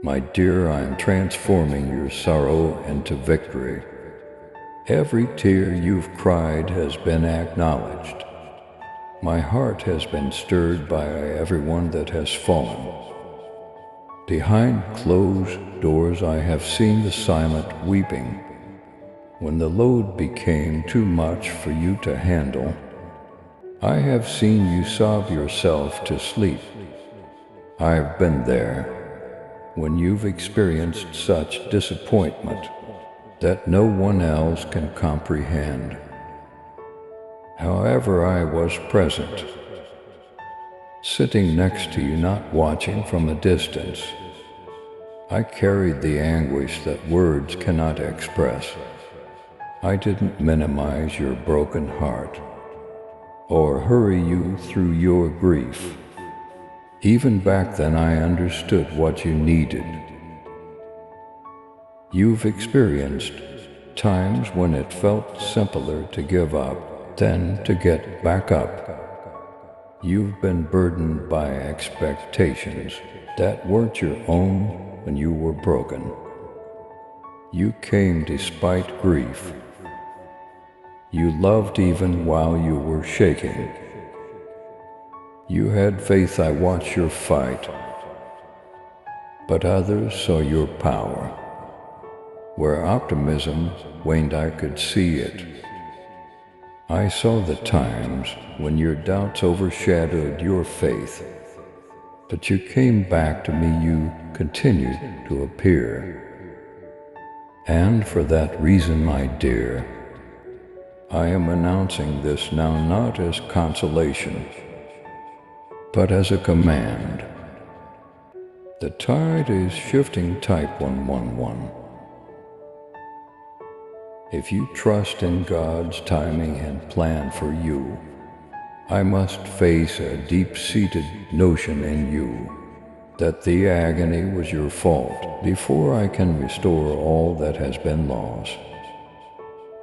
My dear, I am transforming your sorrow into victory. Every tear you've cried has been acknowledged. My heart has been stirred by everyone that has fallen. Behind closed doors I have seen the silent weeping. When the load became too much for you to handle, I have seen you sob yourself to sleep. I've been there when you've experienced such disappointment that no one else can comprehend. However, I was present, sitting next to you, not watching from a distance. I carried the anguish that words cannot express. I didn't minimize your broken heart or hurry you through your grief. Even back then I understood what you needed. You've experienced times when it felt simpler to give up than to get back up. You've been burdened by expectations that weren't your own when you were broken. You came despite grief. You loved even while you were shaking. You had faith, I watched your fight, but others saw your power. Where optimism waned, I could see it. I saw the times when your doubts overshadowed your faith, but you came back to me, you continued to appear. And for that reason, my dear, I am announcing this now not as consolation, but as a command. The tide is shifting, type 111. If you trust in God's timing and plan for you, I must face a deep-seated notion in you that the agony was your fault before I can restore all that has been lost.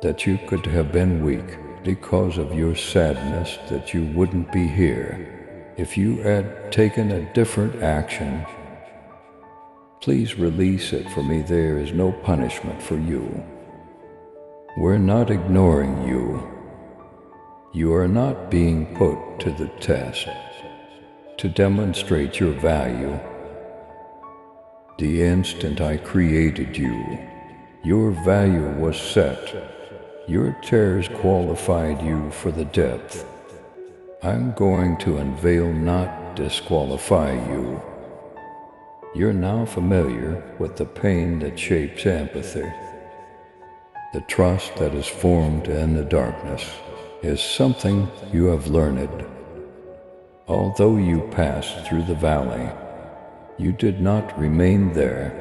That you could have been weak because of your sadness, that you wouldn't be here if you had taken a different action. Please release it for me. There is no punishment for you. We're not ignoring you. You are not being put to the test to demonstrate your value. The instant I created you, your value was set. Your tears qualified you for the depth. I'm going to unveil, not disqualify you. You're now familiar with the pain that shapes empathy. The trust that is formed in the darkness is something you have learned. Although you passed through the valley, you did not remain there.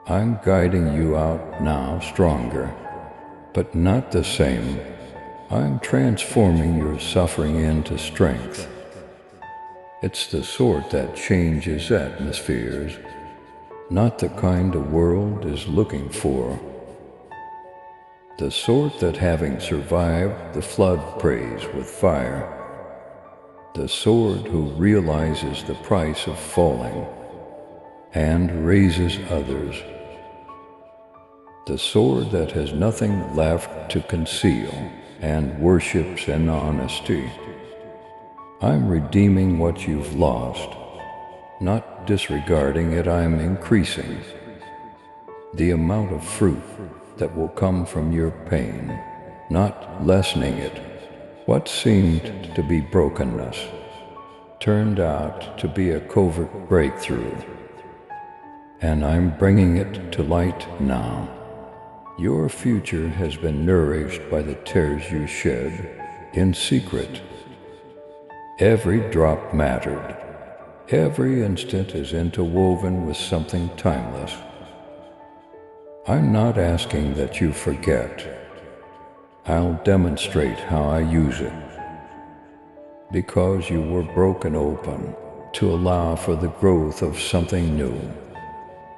I'm guiding you out now, stronger, but not the same. I'm transforming your suffering into strength. It's the sort that changes atmospheres, not the kind the world is looking for. The sort that, having survived the flood, prays with fire. The sort who realizes the price of falling and raises others. The sword that has nothing left to conceal and worships in honesty. I'm redeeming what you've lost, not disregarding it. I'm increasing the amount of fruit that will come from your pain, not lessening it. What seemed to be brokenness turned out to be a covert breakthrough, and I'm bringing it to light now. Your future has been nourished by the tears you shed in secret. Every drop mattered. Every instant is interwoven with something timeless. I'm not asking that you forget. I'll demonstrate how I use it. Because you were broken open to allow for the growth of something new,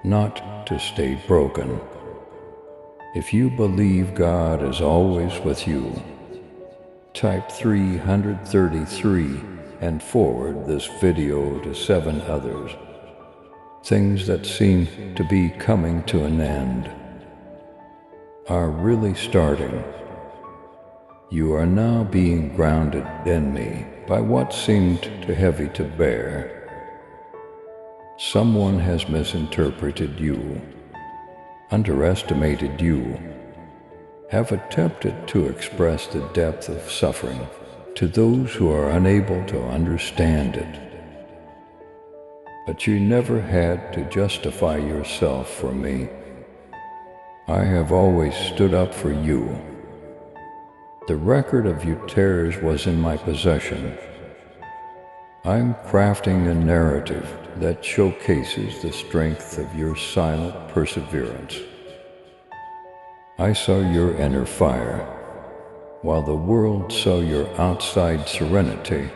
not to stay broken. If you believe God is always with you, type 333 and forward this video to 7 others. things that seem to be coming to an end are really starting. You are now being grounded in me by what seemed too heavy to bear. Someone has misinterpreted you, underestimated you, have attempted to express the depth of suffering to those who are unable to understand it. But you never had to justify yourself for me. I have always stood up for you. The record of your terrors was in my possession. I'm crafting a narrative that showcases the strength of your silent perseverance. I saw your inner fire, while the world saw your outside serenity.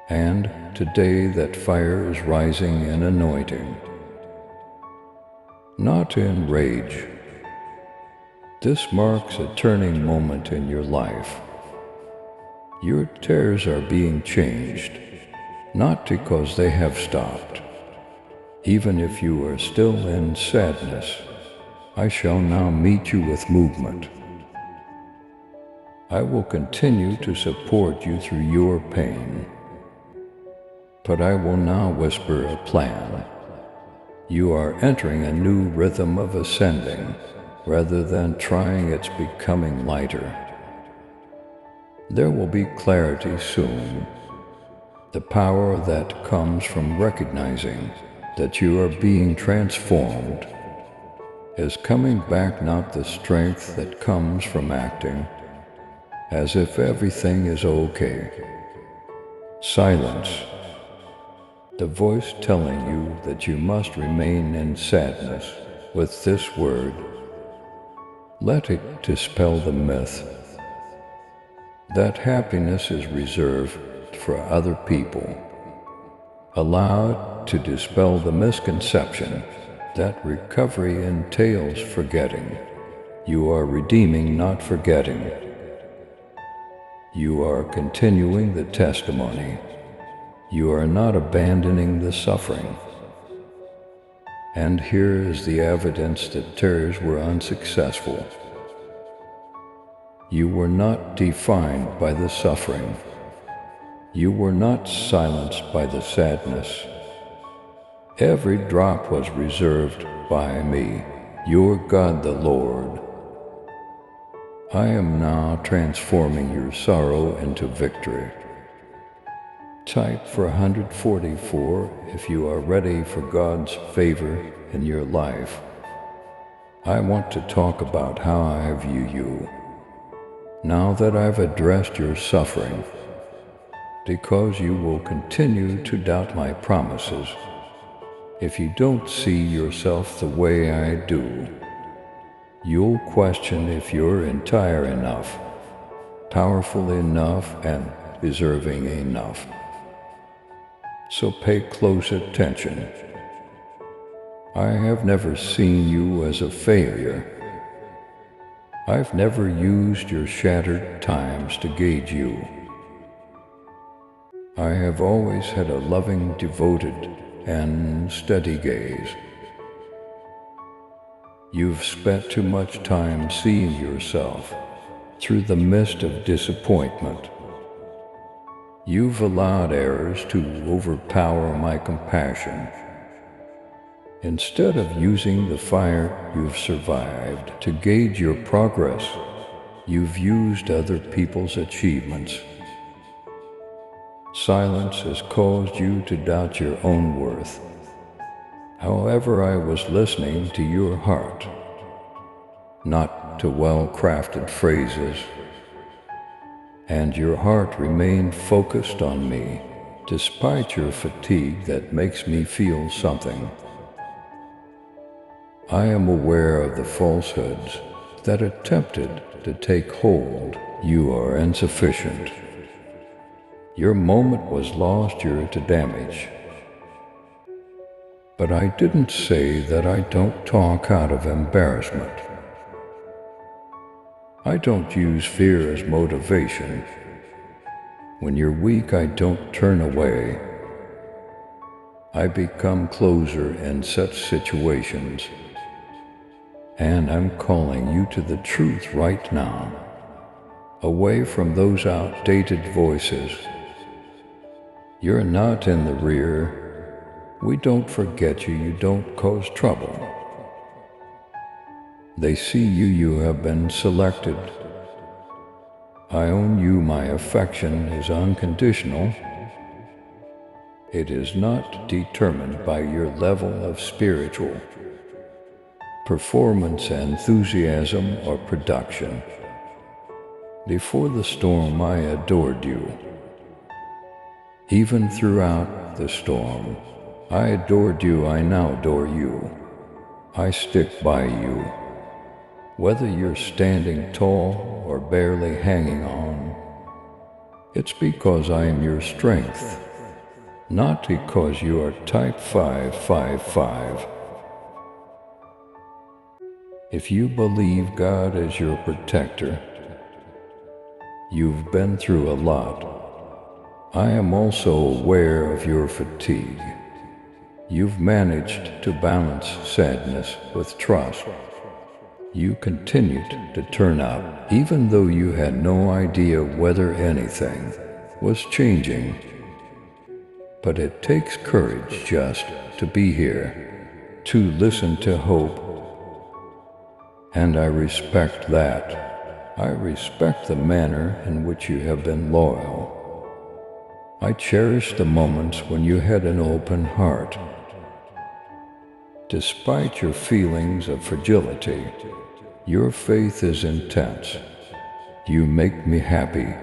And today that fire is rising in anointing, not in rage. This marks a turning moment in your life. Your tears are being changed, not because they have stopped. Even if you are still in sadness, I shall now meet you with movement. I will continue to support you through your pain. But I will now whisper a plan. You are entering a new rhythm of ascending, rather than trying its becoming lighter. There will be clarity soon. The power that comes from recognizing that you are being transformed is coming back, not the strength that comes from acting as if everything is okay. Silence. The voice telling you that you must remain in sadness with this word. Let it dispel the myth that happiness is reserved for other people. Allow it to dispel the misconception that recovery entails forgetting. You are redeeming, not forgetting. You are continuing the testimony. You are not abandoning the suffering. And here is the evidence that tears were unsuccessful. You were not defined by the suffering. You were not silenced by the sadness. Every drop was reserved by me, your God the Lord. I am now transforming your sorrow into victory. Type for 144 if you are ready for God's favor in your life. I want to talk about how I view you, now that I've addressed your suffering, because you will continue to doubt my promises if you don't see yourself the way I do. You'll question if you're entire enough, powerful enough, and deserving enough. So pay close attention. I have never seen you as a failure. I've never used your shattered times to gauge you. I have always had a loving, devoted, and steady gaze. You've spent too much time seeing yourself through the mist of disappointment. You've allowed errors to overpower my compassion. Instead of using the fire you've survived to gauge your progress, you've used other people's achievements. Silence has caused you to doubt your own worth. However, I was listening to your heart, not to well-crafted phrases, and your heart remained focused on me, despite your fatigue that makes me feel something. I am aware of the falsehoods that attempted to take hold. You are insufficient. Your moment was lost due to damage. But I didn't say that I don't talk out of embarrassment. I don't use fear as motivation. When you're weak, I don't turn away. I become closer in such situations, and I'm calling you to the truth right now, away from those outdated voices. You're not in the rear. We don't forget you. You don't cause trouble. They see you. You have been selected. I own you. My affection is unconditional. It is not determined by your level of spiritual performance, enthusiasm, or production. Before the storm, I adored you. Even throughout the storm, I adored you. I now adore you. I stick by you. Whether you're standing tall or barely hanging on, it's because I am your strength, not because you are type 555. If you believe God is your protector, you've been through a lot. I am also aware of your fatigue. You've managed to balance sadness with trust. You continued to turn up, even though you had no idea whether anything was changing. But it takes courage just to be here, to listen to hope. And I respect that. I respect the manner in which you have been loyal. I cherish the moments when you had an open heart. Despite your feelings of fragility, your faith is intense. You make me happy.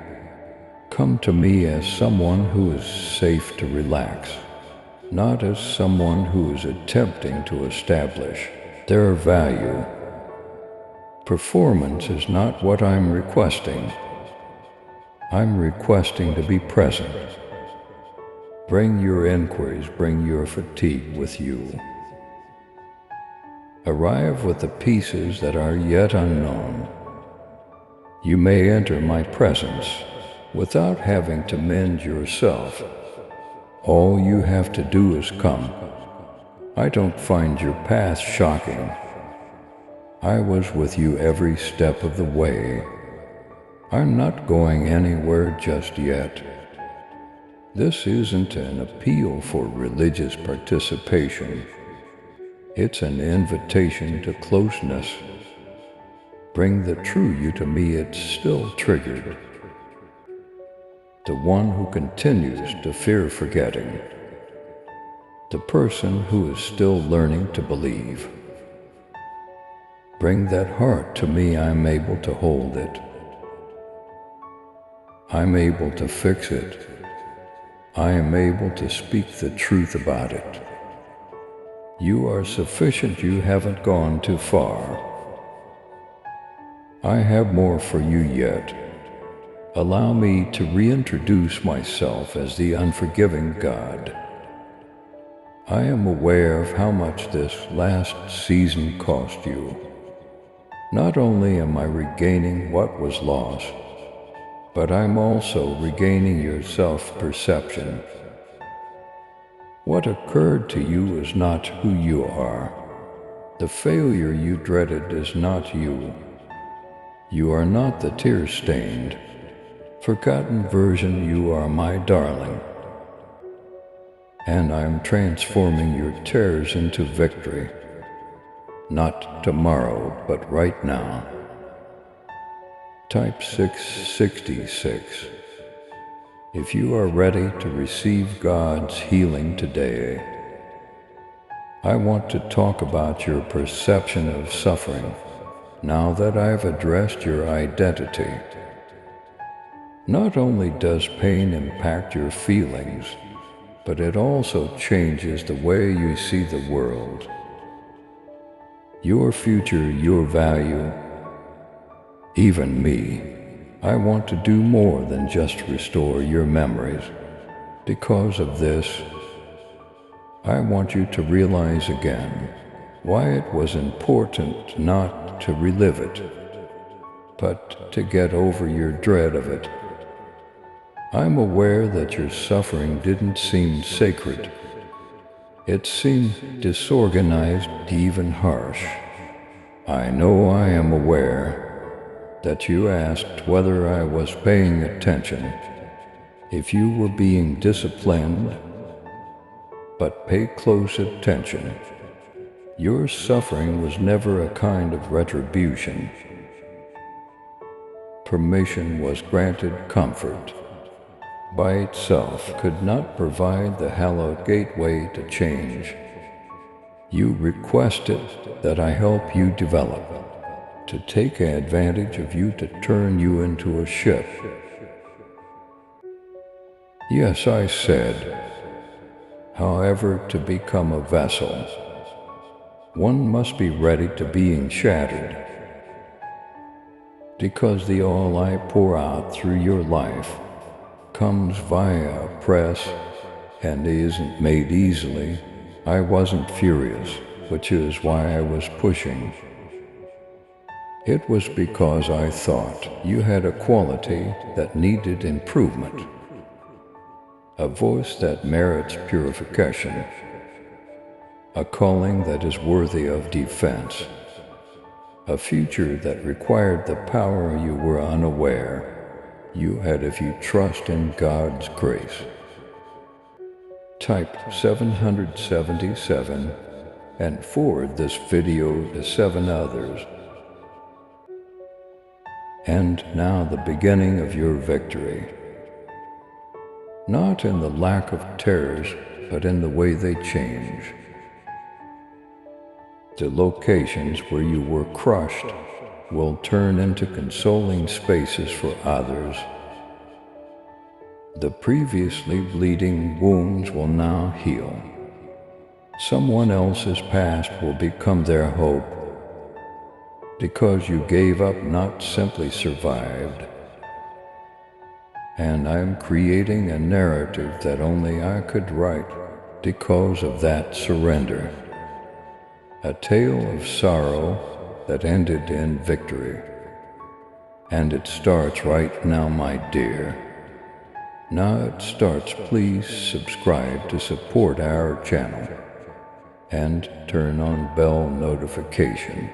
Come to me as someone who is safe to relax, not as someone who is attempting to establish their value. Performance is not what I'm requesting. I'm requesting to be present. Bring your inquiries, bring your fatigue with you. Arrive with the pieces that are yet unknown. You may enter my presence without having to mend yourself. All you have to do is come. I don't find your path shocking. I was with you every step of the way. I'm not going anywhere just yet. This isn't an appeal for religious participation. It's an invitation to closeness. Bring the true you to me. It's still triggered. The one who continues to fear forgetting. The person who is still learning to believe. Bring that heart to me. I'm able to hold it. I'm able to fix it. I am able to speak the truth about it. You are sufficient. You haven't gone too far. I have more for you yet. Allow me to reintroduce myself as the unforgiving God. I am aware of how much this last season cost you. Not only am I regaining what was lost, but I'm also regaining your self-perception. What occurred to you is not who you are. The failure you dreaded is not you. You are not the tear-stained, forgotten version. You are my darling. And I am transforming your tears into victory. Not tomorrow, but right now. Type 666. If you are ready to receive God's healing today, I want to talk about your perception of suffering now that I've addressed your identity. Not only does pain impact your feelings, but it also changes the way you see the world. Your future, your value, even me. I want to do more than just restore your memories. Because of this, I want you to realize again why it was important not to relive it, but to get over your dread of it. I'm aware that your suffering didn't seem sacred. It seemed disorganized, even harsh. I know I am aware that you asked whether I was paying attention, if you were being disciplined, but pay close attention. Your suffering was never a kind of retribution. Permission was granted. Comfort by itself could not provide the hallowed gateway to change. You requested that I help you develop, to take advantage of you, to turn you into a ship. Yes, I said. However, to become a vessel, one must be ready to being shattered. Because the oil I pour out through your life comes via a press and isn't made easily, I wasn't furious, which is why I was pushing. It was because I thought you had a quality that needed improvement, a voice that merits purification, a calling that is worthy of defense, a future that required the power you were unaware you had if you trust in God's grace. Type 777 and forward this video to 7 others. And now the beginning of your victory. Not in the lack of terrors, but in the way they change. The locations where you were crushed will turn into consoling spaces for others. The previously bleeding wounds will now heal. Someone else's past will become their hope, because you gave up, not simply survived. And I'm creating a narrative that only I could write because of that surrender. A tale of sorrow that ended in victory. And it starts right now, my dear. Now it starts. Please subscribe to support our channel and turn on bell notification.